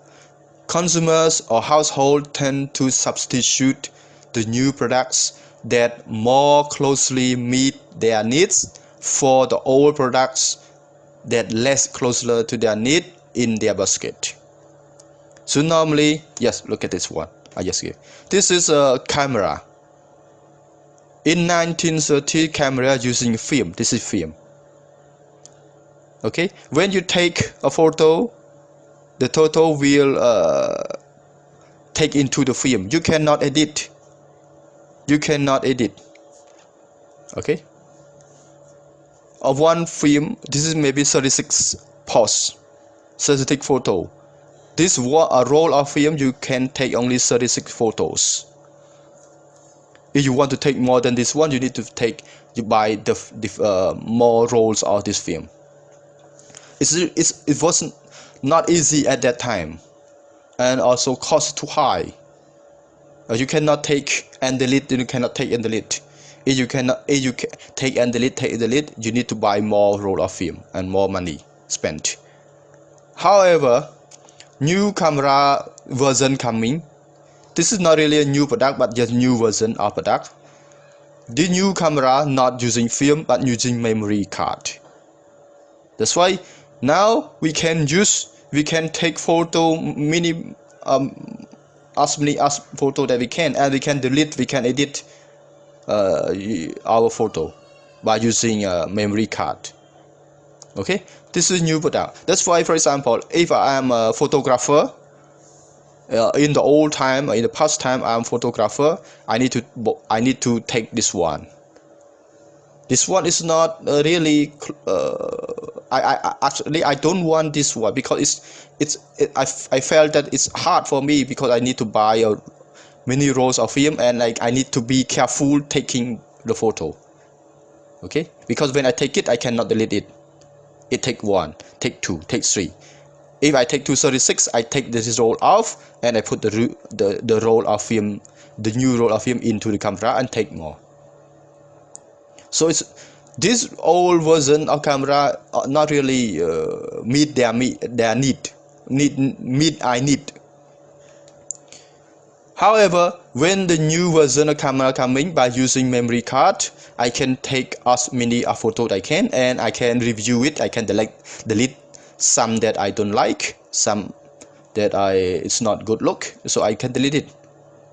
consumers or households tend to substitute the new products that more closely meet their needs for the old products that less closer to their need in their basket. So normally, yes, look at this one. I just give. This is a camera. In 1930, camera using film. This is film. Okay, when you take a photo, the photo will take into the film. You cannot edit. Okay. Of one film, this is maybe 36 pose, 36 photo. This a roll of film, you can take only 36 photos. If you want to take more than this one, you need to buy the more rolls of this film. It was not easy at that time, and also cost too high. You cannot take and delete. You cannot take and delete. If you take and delete, you need to buy more roll of film and more money spent. However, new camera version coming. This is not really a new product, but just new version of product. The new camera not using film but using memory card. That's why now we can take photo as many photo that we can, and we can delete, we can edit our photo by using a memory card. Okay, this is new product. That's why, for example, if I am a photographer, in the past time I'm a photographer, I need to take this one. This one is not really. I don't want this one because I felt that it's hard for me because I need to buy many rolls of film, and I need to be careful taking the photo. Okay, because when I take it, I cannot delete it. It take 1, take 2, take 3. If I take 236, I take this roll off and I put the roll of film, the new roll of film into the camera and take more. So it's this old version of camera not really meet their need. However, when the new version of camera coming by using memory card, I can take as many photos I can, and I can review it. I can delete some that I don't like, some that it's not good look, so I can delete it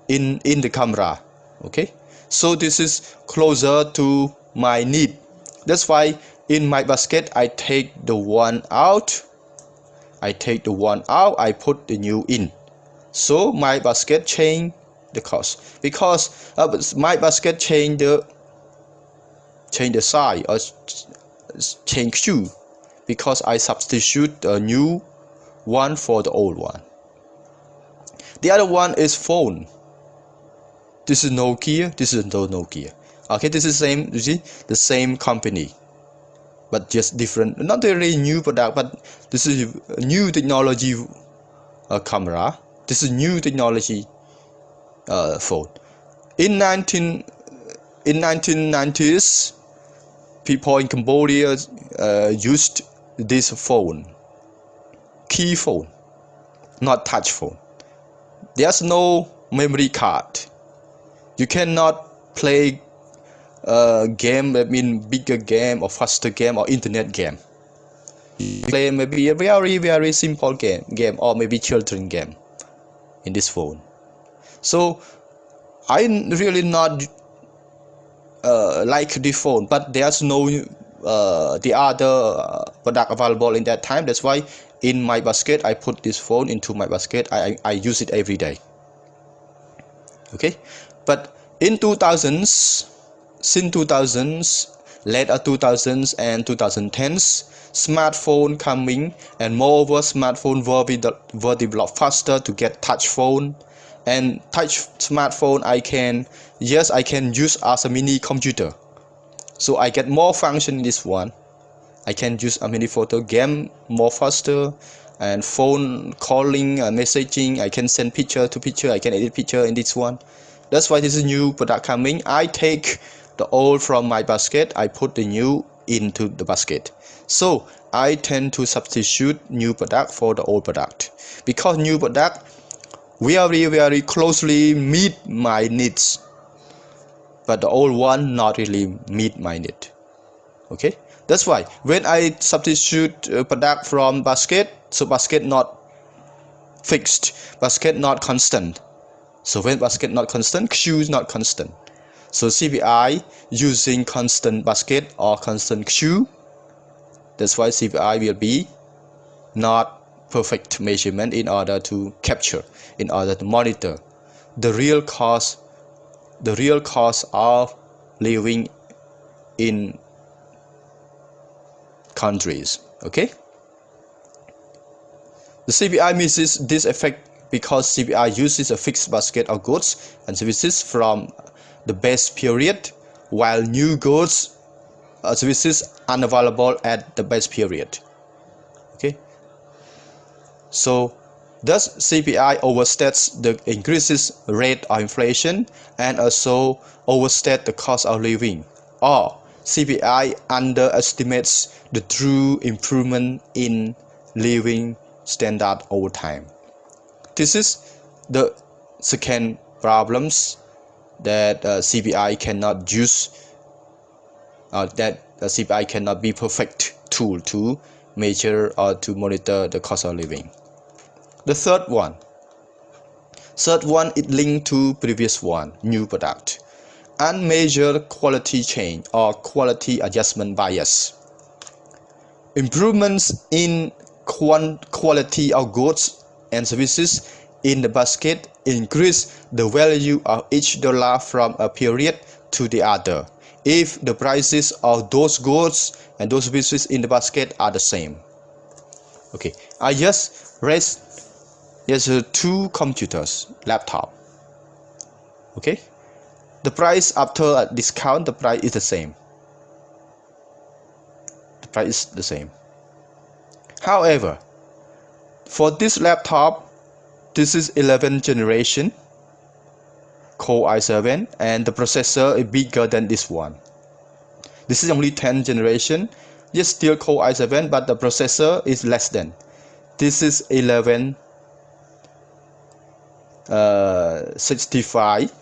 in the camera. Okay, so this is closer to my need. That's why in my basket I take the one out, I put the new in. So my basket change the cost, because my basket change the size or change shoe, because I substitute a new one for the old one. The other one is phone. This is Nokia, this is no Nokia. Okay, this is same, you see, the same company, but just different, not really new product, but this is a new technology camera. This is new technology phone. In 1990s, people in Cambodia used this phone, key phone, not touch phone. There's no memory card. You cannot play game, I mean bigger game or faster game or internet game. You play maybe a very simple game or maybe children game in this phone. So I really not like the phone, but there's no the other product available in that time. That's why in my basket I put this phone into my basket. I use it every day. Okay, but in 2000s, since 2000s, later 2000s and 2010s, smartphone coming, and moreover smartphone were developed faster to get touch phone. And touch smartphone I can use as a mini computer, so I get more function in this one. I can use a mini photo game more faster, and phone calling and messaging. I can send picture to picture, I can edit picture in this one. That's why this is new product coming. I take the old from my basket, I put the new into the basket. So I tend to substitute new product for the old product, because new product very closely meet my needs, but the old one not really meet my need. Okay, that's why when I substitute a product from basket, so basket not fixed, basket not constant. So when basket not constant, shoe not constant. So CPI using constant basket or constant shoe. That's why CPI will be not perfect measurement in order to capture, in order to monitor the real cost of living in countries. Okay, the CPI misses this effect because CPI uses a fixed basket of goods and services from the best period, while new goods or services unavailable at the best period. Okay, so thus CPI overstates the increases rate of inflation and also overstates the cost of living, or CPI underestimates the true improvement in living standard over time. This is the second problems that CPI cannot use, that CPI cannot be perfect tool to measure or to monitor the cost of living. The third one is linked to previous one, new product, unmeasured quality change or quality adjustment bias. Improvements in quality of goods and services in the basket increase the value of each dollar from a period to the other if the prices of those goods and those services in the basket are the same. Okay, I just raised two computers, laptop. Okay, the price after a discount, the price is the same. The price is the same. However, for this laptop, this is 11th generation Core i7, and the processor is bigger than this one. This is only 10th generation, yes, still Core i7, but the processor is less than. This is 11th 65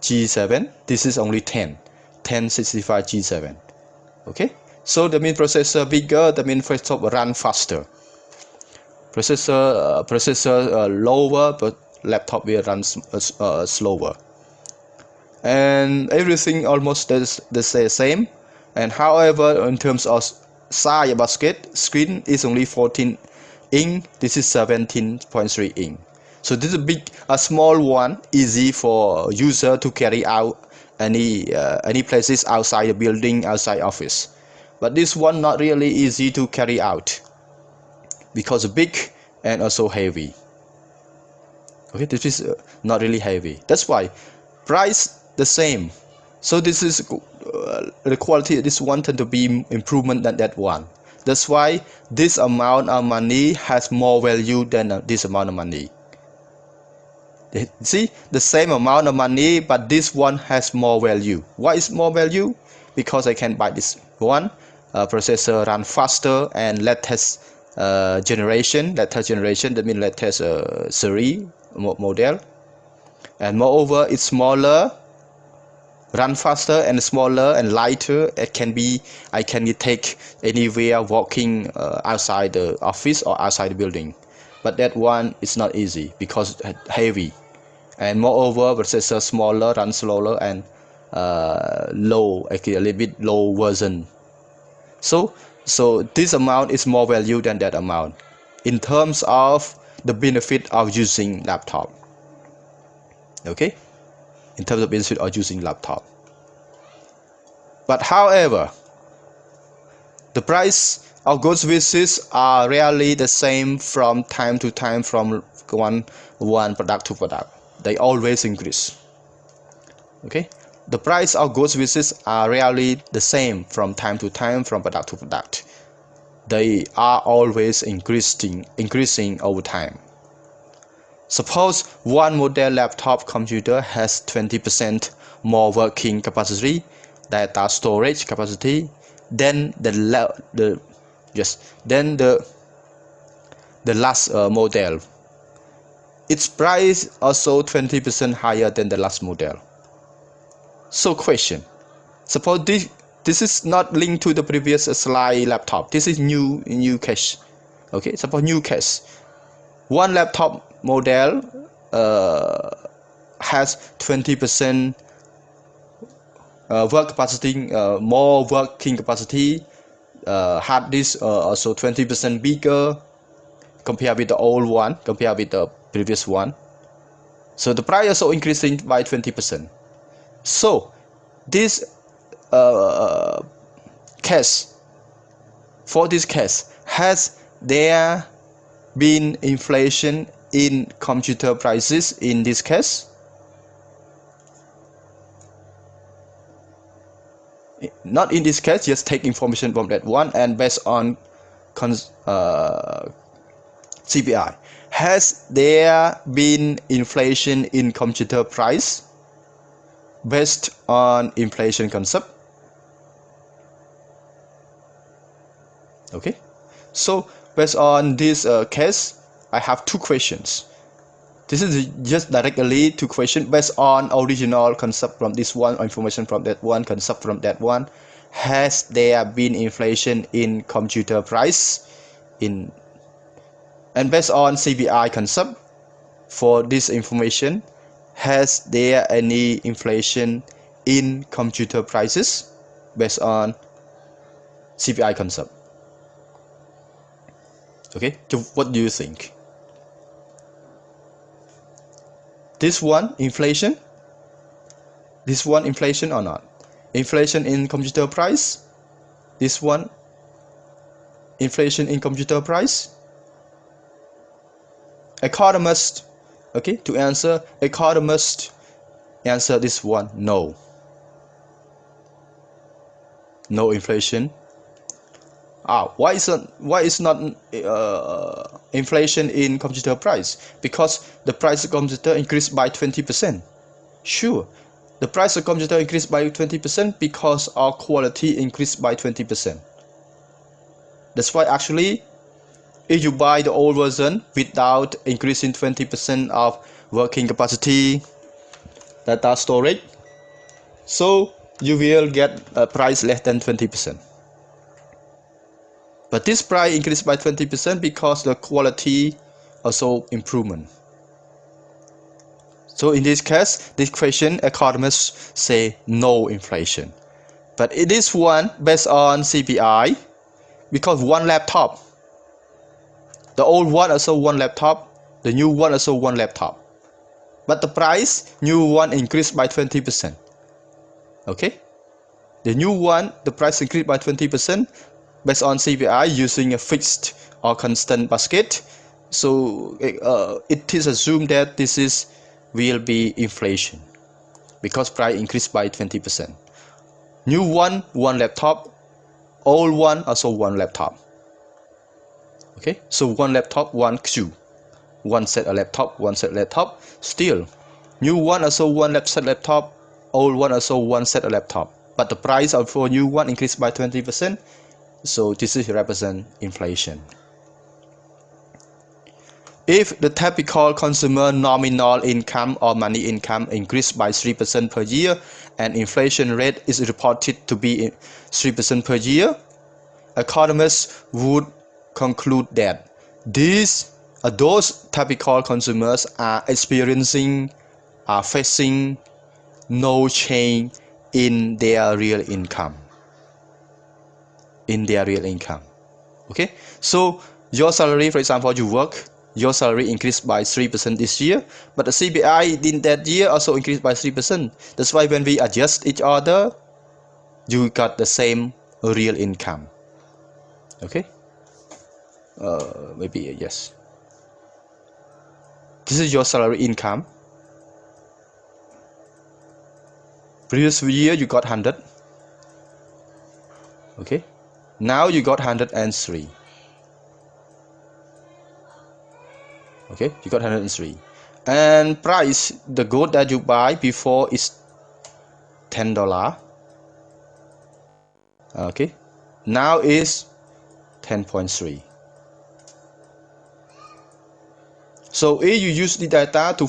G7. This is only 1065 G7. Okay, so the mean processor bigger, the mean laptop run faster. Processor lower, but laptop will run slower. And everything almost is the same. And however, in terms of size basket, screen is only 14 inch. This is 17.3 inch. So this is a small one, easy for user to carry out any places outside the building, outside office. But this one not really easy to carry out because big and also heavy. Okay, this is not really heavy. That's why price the same. So this is the quality. This one tend to be improvement than that one. That's why this amount of money has more value than this amount of money. See, the same amount of money, but this one has more value. Why is more value? Because I can buy this one. Processor run faster and latest generation. That means latest series model. And moreover, it's smaller, run faster and smaller and lighter. I can take anywhere walking outside the office or outside the building. But that one is not easy because it's heavy. And moreover, processor smaller, run slower, and low, actually a little bit low version. So this amount is more value than that amount in terms of the benefit of using laptop. Okay, in terms of benefit of using laptop. But however, the price of goods services are rarely the same from time to time, from one product to product. They always increase. Okay, the price of goods services are rarely the same from time to time, from product to product. They are always increasing over time. Suppose one model laptop computer has 20% more working capacity, data storage capacity, than the last model. Its price also 20% higher than the last model. So question, suppose this is not linked to the previous slide laptop. This is new case. Okay, suppose new case. One laptop model has 20% work capacity, more working capacity. Hard disk also 20% bigger compared with the old one, compared with the previous one. So the price also increasing by 20%. So this case, for this case, has there been inflation in computer prices in this case? Not in this case, just take information from that one and based on CPI. Has there been inflation in computer price based on inflation concept? Okay, so based on this case, I have two questions. This is just directly two questions based on original concept from this one, or information from that one, concept from that one. Has there been inflation in computer price and based on CPI concept for this information, has there any inflation in computer prices based on CPI concept? Okay, so what do you think? This one inflation? This one inflation or not? Inflation in computer price? This one inflation in computer price? Economists, okay, to answer, economists answer this one, no. No inflation. Why is not inflation in computer price? Because the price of computer increased by 20%. Sure, the price of computer increased by 20% because our quality increased by 20%. That's why actually if you buy the old version without increasing 20% of working capacity, data storage, so you will get a price less than 20%. But this price increased by 20% because the quality also improvement. So in this case, this question, economists say no inflation. But it is one based on CPI, because one laptop, the old one also one laptop, the new one also one laptop. But the price, new one increased by 20%. Okay? The new one, the price increased by 20% based on CPI using a fixed or constant basket. So it is assumed that this will be inflation because price increased by 20%. New one, one laptop. Old one, also one laptop. Okay, so one laptop, one queue. One set a laptop, one set laptop. Still, new one also one set laptop. Old one also one set a laptop. But the price of for new one increased by 20%. So this is represent inflation. If the typical consumer nominal income or money income increased by 3% per year and inflation rate is reported to be 3% per year, economists would conclude that those typical consumers are facing no change in their real income. Okay, so your salary, for example, you work, your salary increased by 3% this year, but the CPI in that year also increased by 3%. That's why when we adjust each other, you got the same real income. Okay, maybe yes. This is your salary income. Previous year you got 100. Okay, now you got 103. Okay, you got 103. And price, the good that you buy before is $10. Okay, now is 10.3. So if you use the data to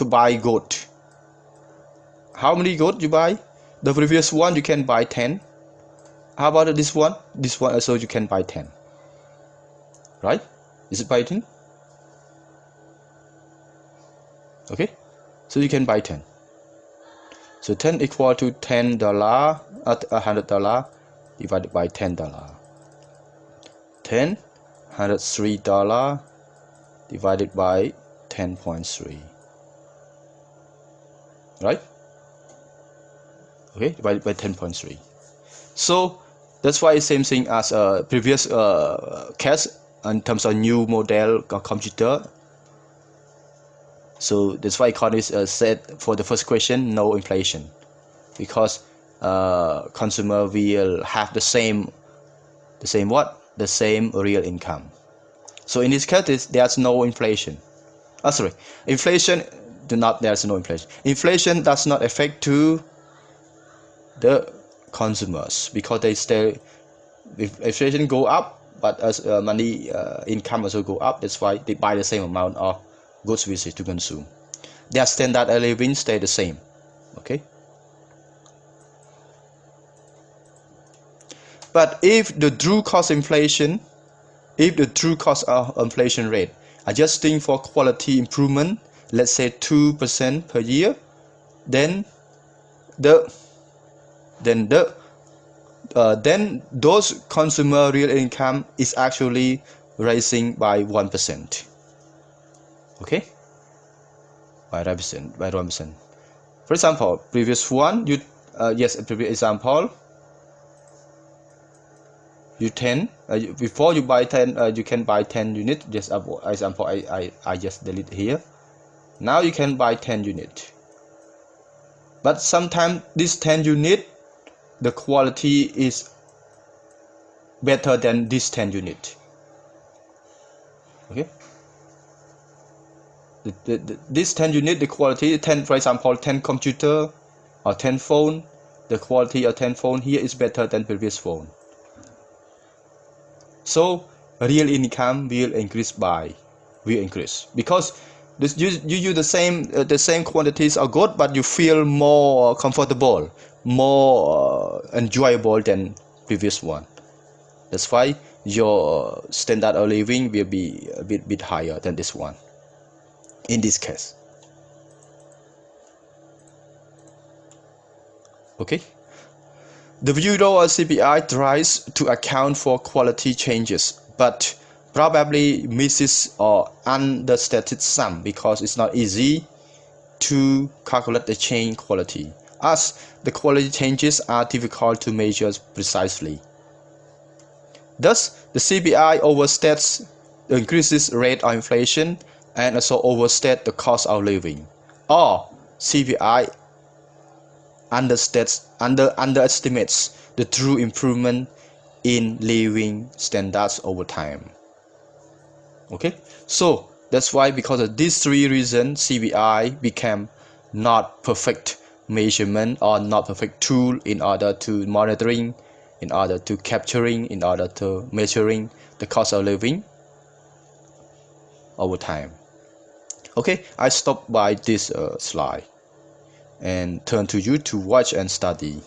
buy gold, how many gold you buy? The previous one you can buy 10. How about this one? This one also you can buy 10. Right? Is it buy 10? Okay, so you can buy 10. So 10 equal to $10 at $100 divided by $10. $103 divided by 10.3. Right? Okay, divided by 10.3. So that's why it's same thing as a previous case in terms of new model computer. So that's why economists said for the first question, no inflation, because consumer will have the same real income. So in this case, there's no inflation. There's no inflation. Inflation does not affect to the consumers because they stay. If inflation go up, but as money income also go up, that's why they buy the same amount of goods to consume. Their standard of living stay the same. Okay. But if the true cost of inflation rate, adjusting for quality improvement, let's say 2% per year, then those consumer real income is actually rising by 1%. Okay, by 1%. For example, previous one, previous example, before you buy 10, you can buy 10 units. Just example, I just delete here. Now you can buy 10 units, but sometimes this 10 unit, the quality is better than this 10 unit. Okay, this 10 unit, the quality 10, for example, 10 computer or 10 phone, the quality of 10 phone here is better than previous phone. So real income will increase because this you use the same quantities are good, but you feel more comfortable, more enjoyable than previous one. That's why your standard of living will be a bit higher than this one in this case. Okay, the Bureau of CPI tries to account for quality changes, but probably misses or understated some because it's not easy to calculate the change quality, as the quality changes are difficult to measure precisely. Thus, the CPI overstates the increases rate of inflation and also overstates the cost of living, or CPI underestimates the true improvement in living standards over time. Okay, so that's why, because of these three reasons, CPI became not perfect measurement or not perfect tool in order to monitoring, in order to capturing, in order to measuring the cost of living over time. Okay, I stop by this slide and turn to you to watch and study.